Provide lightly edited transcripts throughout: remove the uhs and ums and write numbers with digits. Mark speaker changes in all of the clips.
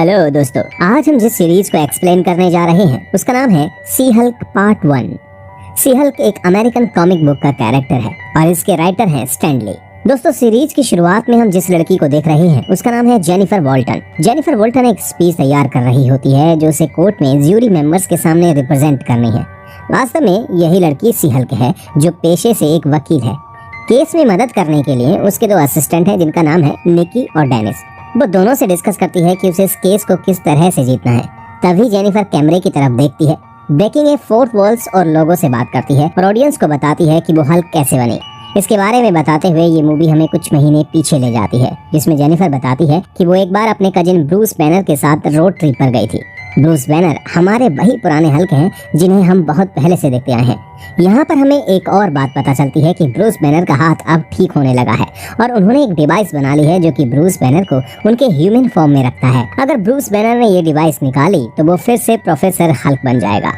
Speaker 1: Hello दोस्तों, आज हम जिस सीरीज को एक्सप्लेन करने जा रहे हैं उसका नाम है सी हल्क पार्ट 1। सी हल्क एक अमेरिकन कॉमिक बुक का कैरेक्टर है और इसके राइटर हैं स्टैन ली। दोस्तों, सीरीज की शुरुआत में हम जिस लड़की को देख रहे हैं उसका नाम है जेनिफर वॉल्टन। जेनिफर वॉल्टन एक स्पीच तैयार कर रही होती है जो उसे कोर्ट में ज्यूरी मेंबर्स के सामने रिप्रेजेंट करनी है। वास्तव में यही लड़की सी हल्क है जो पेशे से एक वकील है। केस में मदद करने के लिए उसके दो असिस्टेंट हैं जिनका नाम है निकी और डेनिस। वो दोनों से डिस्कस करती है कि उसे इस केस को किस तरह से जीतना है। तभी जेनिफर कैमरे की तरफ देखती है, ब्रेकिंग ए फोर्थ वॉल्स और लोगों से बात करती है और ऑडियंस को बताती है कि वो हल्क कैसे बने। इसके बारे में बताते हुए ये मूवी हमें कुछ महीने पीछे ले जाती है, जिसमें जेनिफर बताती है कि वो एक बार अपने कजिन ब्रूस बैनर के साथ रोड ट्रिप पर गई थी। ब्रूस बैनर हमारे वही पुराने हल्क हैं जिन्हें हम बहुत पहले से देखते आए हैं। यहाँ पर हमें एक और बात पता चलती है कि ब्रूस बैनर का हाथ अब ठीक होने लगा है और उन्होंने एक डिवाइस बना ली है जो कि ब्रूस बैनर को उनके ह्यूमन फॉर्म में रखता है। अगर ब्रूस बैनर ने ये डिवाइस निकाली तो वो फिर से प्रोफेसर हल्क बन जाएगा।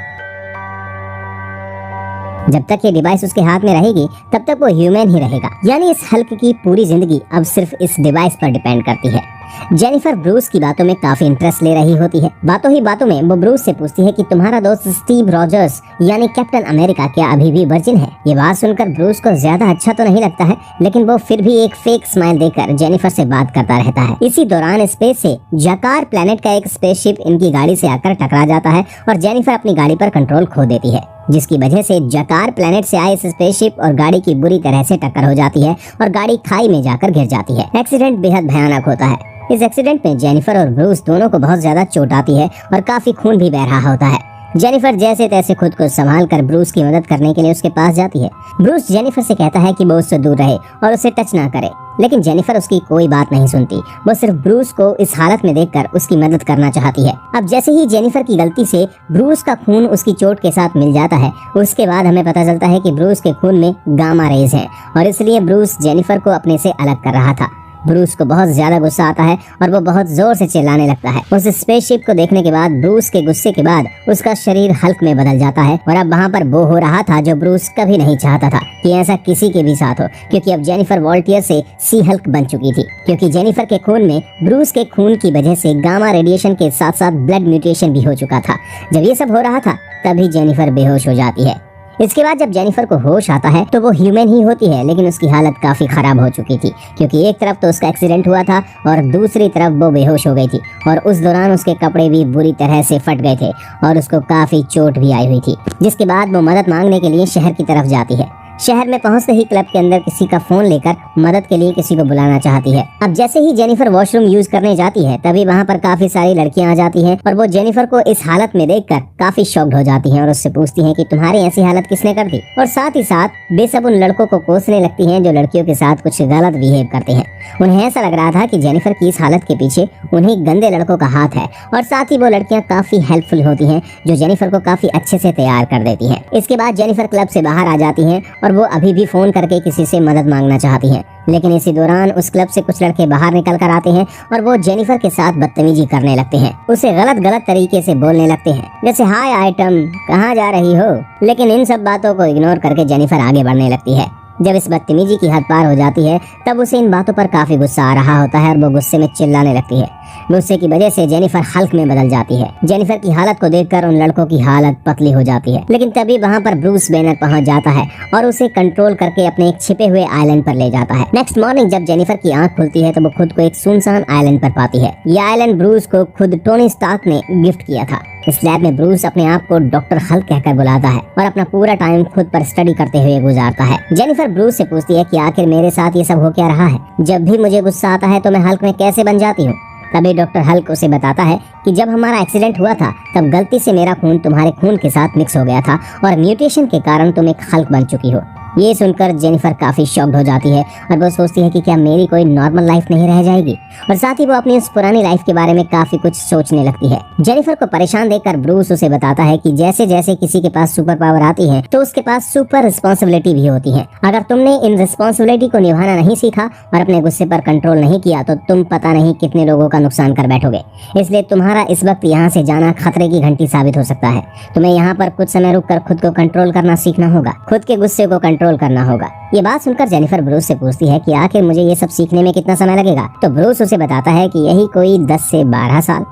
Speaker 1: जब तक ये डिवाइस उसके हाथ में रहेगी तब तक वो ह्यूमन ही रहेगा, यानी इस हल्क की पूरी जिंदगी अब सिर्फ इस डिवाइस पर डिपेंड करती है। जेनिफर ब्रूस की बातों में काफी इंटरेस्ट ले रही होती है। बातों ही बातों में वो ब्रूस से पूछती है कि तुम्हारा दोस्त स्टीव रॉजर्स यानी कैप्टन अमेरिका क्या अभी भी वर्जिन है। ये बात सुनकर ब्रूस को ज्यादा अच्छा तो नहीं लगता है, लेकिन वो फिर भी एक फेक स्माइल देकर जेनिफर से बात करता रहता है। इसी दौरान स्पेस से जकार प्लेनेट का एक स्पेसशिप इनकी गाड़ी से आकर टकरा जाता है और जेनिफर अपनी गाड़ी पर कंट्रोल खो देती है, जिसकी वजह से जकार प्लेनेट से आए इस स्पेसशिप और गाड़ी की बुरी तरह से टक्कर हो जाती है और गाड़ी खाई में जाकर गिर जाती है। एक्सीडेंट बेहद भयानक होता है। इस एक्सीडेंट में जेनिफर और ब्रूस दोनों को बहुत ज्यादा चोट आती है और काफी खून भी बह रहा होता है। जेनिफर जैसे तैसे खुद को संभाल कर ब्रूस की मदद करने के लिए उसके पास जाती है। ब्रूस जेनिफर से कहता है कि वो उससे दूर रहे और उसे टच ना करे, लेकिन जेनिफर उसकी कोई बात नहीं सुनती। वो सिर्फ ब्रूस को इस हालत में देखकर उसकी मदद करना चाहती है। अब जैसे ही जेनिफर की गलती से ब्रूस का खून उसकी चोट के साथ मिल जाता है, उसके बाद हमें पता चलता है कि ब्रूस के खून में गामा रेज है और इसलिए ब्रूस जेनिफर को अपने से अलग कर रहा था। ब्रूस को बहुत ज्यादा गुस्सा आता है और वो बहुत जोर से चिल्लाने लगता है। उस स्पेसशिप को देखने के बाद ब्रूस के गुस्से के बाद उसका शरीर हल्क में बदल जाता है और अब वहाँ पर वो हो रहा था जो ब्रूस कभी नहीं चाहता था कि ऐसा किसी के भी साथ हो, क्योंकि अब जेनिफर वॉल्टियर से सी हल्क बन चुकी थी। क्योंकि जेनिफर के खून में ब्रूस के खून की वजह से गामा रेडिएशन के साथ साथ ब्लड म्यूटेशन भी हो चुका था। जब ये सब हो रहा था तभी जेनिफर बेहोश हो जाती है। इसके बाद जब जेनिफर को होश आता है तो वो ह्यूमन ही होती है, लेकिन उसकी हालत काफी खराब हो चुकी थी, क्योंकि एक तरफ तो उसका एक्सीडेंट हुआ था और दूसरी तरफ वो बेहोश हो गई थी और उस दौरान उसके कपड़े भी बुरी तरह से फट गए थे और उसको काफी चोट भी आई हुई थी। जिसके बाद वो मदद मांगने के लिए शहर की तरफ जाती है। शहर में पहुंचते ही क्लब के अंदर किसी का फोन लेकर मदद के लिए किसी को बुलाना चाहती है। अब जैसे ही जेनिफर वॉशरूम यूज करने जाती है तभी वहां पर काफी सारी लड़कियां आ जाती हैं और वो जेनिफर को इस हालत में देखकर काफी शॉक्ड हो जाती हैं और उससे पूछती हैं कि तुम्हारी ऐसी हालत किसने कर दी, और साथ ही साथ बेसब उन लड़कों को कोसने लगती हैं जो लड़कियों के साथ कुछ गलत बिहेव करते हैं। उन्हें ऐसा लग रहा था कि जेनिफर की इस हालत के पीछे उन्हीं गंदे लड़कों का हाथ है और साथ ही वो लड़कियां काफी हेल्पफुल होती हैं जो जेनिफर को काफी अच्छे से तैयार कर देती हैं। इसके बाद जेनिफर क्लब से बाहर आ जाती हैं और वो अभी भी फोन करके किसी से मदद मांगना चाहती हैं, लेकिन इसी दौरान उस क्लब से कुछ लड़के बाहर निकल कर आते हैं और वो जेनिफर के साथ बदतमीजी करने लगते हैं। उसे गलत तरीके से बोलने लगते हैं, जैसे हाय आइटम, कहाँ जा रही हो। लेकिन इन सब बातों को इग्नोर करके जेनिफर आगे बढ़ने लगती है। जब इस बदतमीजी की हद पार हो जाती है तब उसे इन बातों पर काफी गुस्सा आ रहा होता है और वो गुस्से में चिल्लाने लगती है। गुस्से की वजह से जेनिफर हल्क में बदल जाती है। जेनिफर की हालत को देखकर उन लड़कों की हालत पतली हो जाती है, लेकिन तभी वहाँ पर ब्रूस बैनर पहुँच जाता है और उसे कंट्रोल करके अपने एक छिपे हुए आइलैंड पर ले जाता है। नेक्स्ट मॉर्निंग जब जेनिफर की आंख खुलती है तो वो खुद को एक सुनसान आइलैंड पर पाती है। ये आइलैंड ब्रूस को खुद टोनी स्टार्क ने गिफ्ट किया था। इस लैब में ब्रूस अपने आप को डॉक्टर हल्क कहकर बुलाता है और अपना पूरा टाइम खुद पर स्टडी करते हुए गुजारता है। जेनिफर ब्रूस से पूछती है कि आखिर मेरे साथ ये सब हो क्या रहा है, जब भी मुझे गुस्सा आता है तो मैं हल्क में कैसे बन जाती हूँ। तभी डॉक्टर हल्क उसे बताता है कि जब हमारा एक्सीडेंट हुआ था तब गलती से मेरा खून तुम्हारे खून के साथ मिक्स हो गया था और म्यूटेशन के कारण तुम एक हल्क बन चुकी हो। ये सुनकर जेनिफर काफी शॉक्ड हो जाती है और वो सोचती है कि क्या मेरी कोई नॉर्मल लाइफ नहीं रह जाएगी, और साथ ही वो अपनी उस पुरानी लाइफ के बारे में काफी कुछ सोचने लगती है। जेनिफर को परेशान देखकर ब्रूस उसे बताता है कि जैसे जैसे किसी के पास सुपर पावर आती है तो उसके पास सुपर रिस्पॉन्सिबिलिटी भी होती है। अगर तुमने इन रिस्पॉन्सिबिलिटी को निभाना नहीं सीखा और अपने गुस्से पर कंट्रोल नहीं किया तो तुम पता नहीं कितने लोगों का नुकसान कर बैठोगे। इसलिए तुम्हारा इस वक्त यहाँ से जाना खतरे की घंटी साबित हो सकता है। तुम्हें यहाँ पर कुछ समय रुक कर खुद को कंट्रोल करना सीखना होगा, खुद के गुस्से को कंट्रोल करना होगा। ये बात सुनकर जेनिफर ब्रूस से पूछती है कि आखिर मुझे ये सब सीखने में कितना समय लगेगा। तो ब्रूस उसे बताता है कि यही कोई 10 से 12 साल।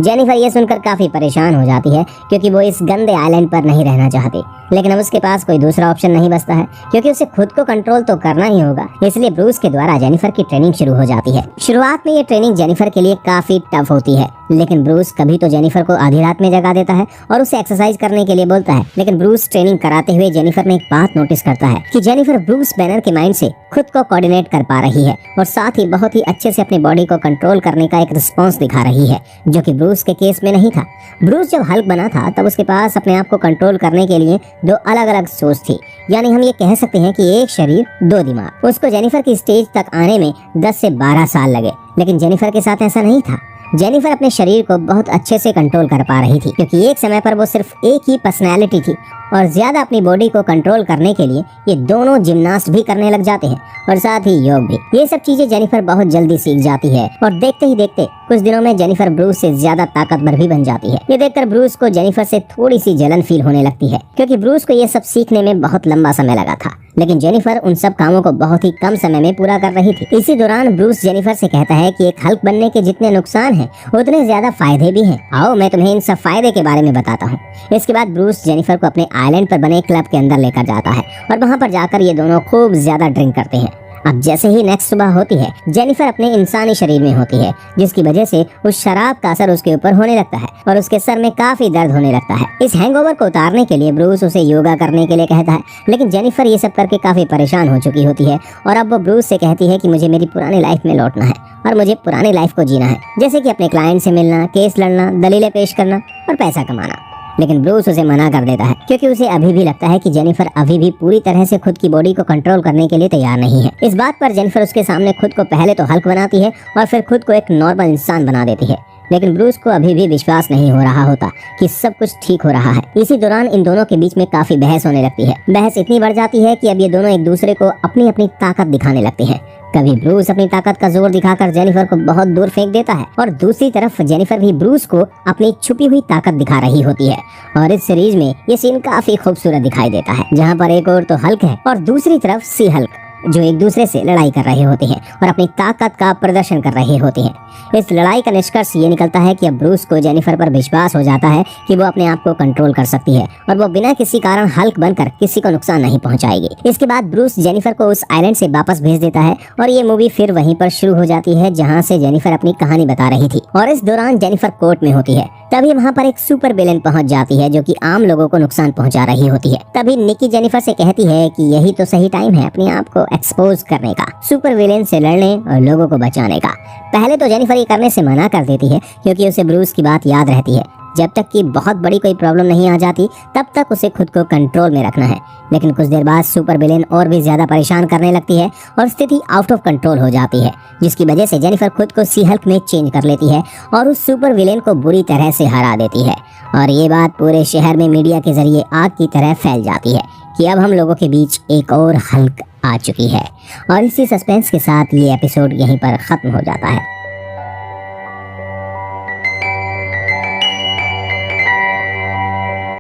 Speaker 1: जेनिफर ये सुनकर काफी परेशान हो जाती है क्योंकि वो इस गंदे आइलैंड पर नहीं रहना चाहती, लेकिन अब उसके पास कोई दूसरा ऑप्शन नहीं बचता है क्योंकि उसे खुद को कंट्रोल तो करना ही होगा। इसलिए ब्रूस के द्वारा जेनिफर की ट्रेनिंग शुरू हो जाती है। शुरुआत में ये ट्रेनिंग जेनिफर के लिए काफी टफ होती है, लेकिन ब्रूस कभी तो जेनिफर को आधी रात में जगा देता है और उसे एक्सरसाइज करने के लिए बोलता है। लेकिन ब्रूस ट्रेनिंग कराते हुए जेनिफर में एक बात नोटिस करता है कि जेनिफर ब्रूस बैनर के माइंड से खुद को कोऑर्डिनेट कर पा रही है और साथ ही बहुत ही अच्छे से अपनी बॉडी को कंट्रोल करने का एक रिस्पॉन्स दिखा रही है, जो कि ब्रूस के केस में नहीं था। ब्रूस जब हल्क बना था तब उसके पास अपने आप को कंट्रोल करने के लिए दो अलग अलग सोच थी, यानी हम ये कह सकते हैं कि एक शरीर दो दिमाग। उसको जेनिफर की स्टेज तक आने में 10 से 12 साल लगे, लेकिन जेनिफर के साथ ऐसा नहीं था। जेनिफर अपने शरीर को बहुत अच्छे से कंट्रोल कर पा रही थी क्योंकि एक समय पर वो सिर्फ एक ही पर्सनैलिटी थी और ज्यादा अपनी बॉडी को कंट्रोल करने के लिए ये दोनों जिम्नास्ट भी करने लग जाते हैं और साथ ही योग भी। ये सब चीजें जेनिफर बहुत जल्दी सीख जाती है और देखते ही देखते कुछ दिनों में जेनिफर ब्रूस से ज्यादा ताकतवर भी बन जाती है। ये देखकर ब्रूस को जेनिफर से थोड़ी सी जलन फील होने लगती है क्योंकि ब्रूस को ये सब सीखने में बहुत लंबा समय लगा था, लेकिन जेनिफर उन सब कामों को बहुत ही कम समय में पूरा कर रही थी। इसी दौरान ब्रूस जेनिफर से कहता है कि एक हल्क बनने के जितने नुकसान हैं उतने ज्यादा फायदे भी हैं। आओ मैं तुम्हें इन सब फायदे के बारे में बताता हूँ। इसके बाद ब्रूस जेनिफर को अपने आइलैंड पर बने क्लब के अंदर लेकर जाता है और वहाँ पर जाकर ये दोनों खूब ज्यादा ड्रिंक करते हैं। अब जैसे ही नेक्स्ट सुबह होती है, जेनिफर अपने इंसानी शरीर में होती है, जिसकी वजह से उस शराब का असर उसके ऊपर होने लगता है और उसके सर में काफी दर्द होने लगता है। इस हैंगओवर को उतारने के लिए ब्रूस उसे योगा करने के लिए कहता है, लेकिन जेनिफर ये सब करके काफी परेशान हो चुकी होती है और अब वो ब्रूस से कहती है कि मुझे मेरी पुरानी लाइफ में लौटना है और मुझे पुरानी लाइफ को जीना है, जैसे कि अपने क्लाइंट से मिलना, केस लड़ना, दलीलें पेश करना और पैसा कमाना। लेकिन ब्रूस उसे मना कर देता है क्योंकि उसे अभी भी लगता है कि जेनिफर अभी भी पूरी तरह से खुद की बॉडी को कंट्रोल करने के लिए तैयार नहीं है। इस बात पर जेनिफर उसके सामने खुद को पहले तो हल्क बनाती है और फिर खुद को एक नॉर्मल इंसान बना देती है, लेकिन ब्रूस को अभी भी विश्वास नहीं हो रहा होता कि सब कुछ ठीक हो रहा है। इसी दौरान इन दोनों के बीच में काफी बहस होने लगती है। बहस इतनी बढ़ जाती है कि अब ये दोनों एक दूसरे को अपनी अपनी ताकत दिखाने लगते हैं। कभी ब्रूस अपनी ताकत का जोर दिखाकर जेनिफर को बहुत दूर फेंक देता है और दूसरी तरफ जेनिफर भी ब्रूस को अपनी छुपी हुई ताकत दिखा रही होती है। और इस सीरीज में ये सीन काफी खूबसूरत दिखाई देता है, जहाँ पर एक और तो हल्क है और दूसरी तरफ सी हल्क, जो एक दूसरे से लड़ाई कर रहे होते हैं और अपनी ताकत का प्रदर्शन कर रहे होते हैं। इस लड़ाई का निष्कर्ष ये निकलता है कि अब ब्रूस को जेनिफर पर विश्वास हो जाता है कि वो अपने आप को कंट्रोल कर सकती है और वो बिना किसी कारण हल्क बनकर किसी को नुकसान नहीं पहुंचाएगी। इसके बाद ब्रूस जेनिफर को उस आइलैंड से वापस भेज देता है और ये मूवी फिर वहीं पर शुरू हो जाती है जहाँ से जेनिफर अपनी कहानी बता रही थी। और इस दौरान जेनिफर कोर्ट में होती है, तभी वहाँ पर एक सुपर विलेन पहुंच जाती है जो कि आम लोगों को नुकसान पहुंचा रही होती है। तभी निकी जेनिफर से कहती है कि यही तो सही टाइम है अपने आप को एक्सपोज करने का, सुपर विलेन से लड़ने और लोगों को बचाने का। पहले तो जेनिफर ये करने से मना कर देती है क्योंकि उसे ब्रूस की बात याद रहती है, जब तक कि बहुत बड़ी कोई प्रॉब्लम नहीं आ जाती तब तक उसे खुद को कंट्रोल में रखना है। लेकिन कुछ देर बाद सुपर विलेन और भी ज्यादा परेशान करने लगती है और स्थिति आउट ऑफ कंट्रोल हो जाती है, जिसकी वजह से जेनिफर खुद को सी हल्क में चेंज कर लेती है और उस सुपर विलेन को बुरी तरह से हरा देती है। और ये बात पूरे शहर में मीडिया के जरिए आग की तरह फैल जाती है कि अब हम लोगों के बीच एक और हल्क आ चुकी है। और इसी सस्पेंस के साथ ये एपिसोड यहीं पर खत्म हो जाता है।